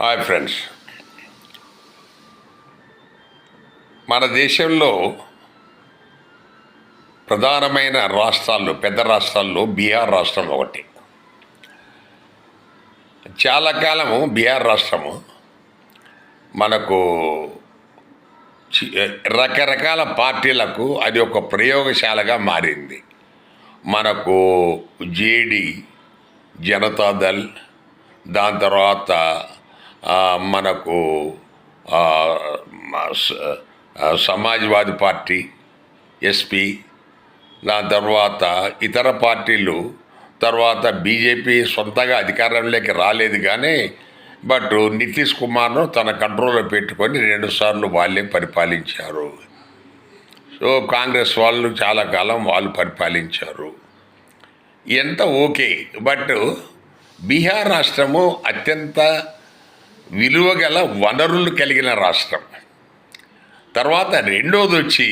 Hi friends, మన దేశంలో ప్రధానమైన రాష్ట్రాల్లో పెద్ద రాష్ట్రాల్లో బీహార్ రాష్ట్రం ఒకటి. చాలా కాలము బీహార్ రాష్ట్రము మనకు రకరకాల పార్టీలకు అది ఒక ప్రయోగశాలగా మారింది. మనకు జేడీ, జనతాదళ్, దాని తర్వాత మనకు సమాజ్వాదీ పార్టీ, ఎస్పీ, దాని తర్వాత ఇతర పార్టీలు, తర్వాత బీజేపీ సొంతగా అధికారంలోకి రాలేదు కానీ బట్ నితీష్ కుమార్ను తన కంట్రోల్లో పెట్టుకొని 2 సార్లు వాళ్ళే పరిపాలించారు. సో కాంగ్రెస్ వాళ్ళు చాలా కాలం వాళ్ళు పరిపాలించారు. ఎంత ఓకే, బట్ బీహార్ రాష్ట్రము అత్యంత విలువగల వనరులు కలిగిన రాష్ట్రం. తర్వాత రెండోది వచ్చి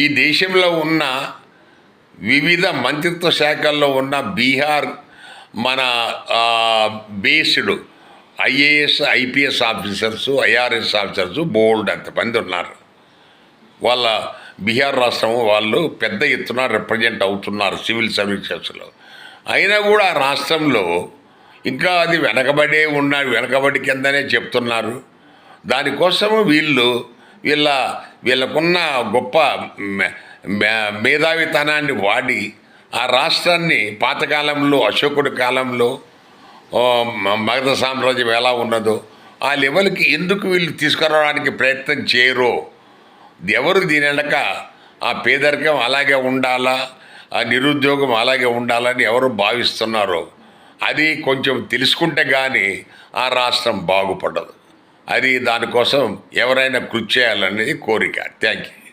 ఈ దేశంలో ఉన్న వివిధ మంత్రిత్వ శాఖల్లో ఉన్న బీహార్ మన based IAS, IPS officers, IRS officers బోల్డ్ అంతమంది ఉన్నారు. వాళ్ళ బీహార్ రాష్ట్రం వాళ్ళు పెద్ద ఎత్తున రిప్రజెంట్ అవుతున్నారు సివిల్ సర్వీసెస్లో. అయినా కూడా ఆ రాష్ట్రంలో ఇంకా అది వెనకబడి కిందనే చెప్తున్నారు. దానికోసము వీళ్ళకున్న గొప్ప మేధావితనాన్ని వాడి ఆ రాష్ట్రాన్ని పాతకాలంలో అశోకుడి కాలంలో మగధ సామ్రాజ్యం ఎలా ఉన్నదో ఆ లెవెల్కి ఎందుకు వీళ్ళు తీసుకురావడానికి ప్రయత్నం చేయరో, ఎవరు దీని వెనక ఆ పేదరికం అలాగే ఉండాలా, ఆ నిరుద్యోగం అలాగే ఉండాలని ఎవరు భావిస్తున్నారో అది కొంచెం తెలుసుకుంటే కానీ ఆ రాష్ట్రం బాగుపడదు. అది దానికోసం ఎవరైనా కృషి చేయాలనేది కోరిక. Thank you.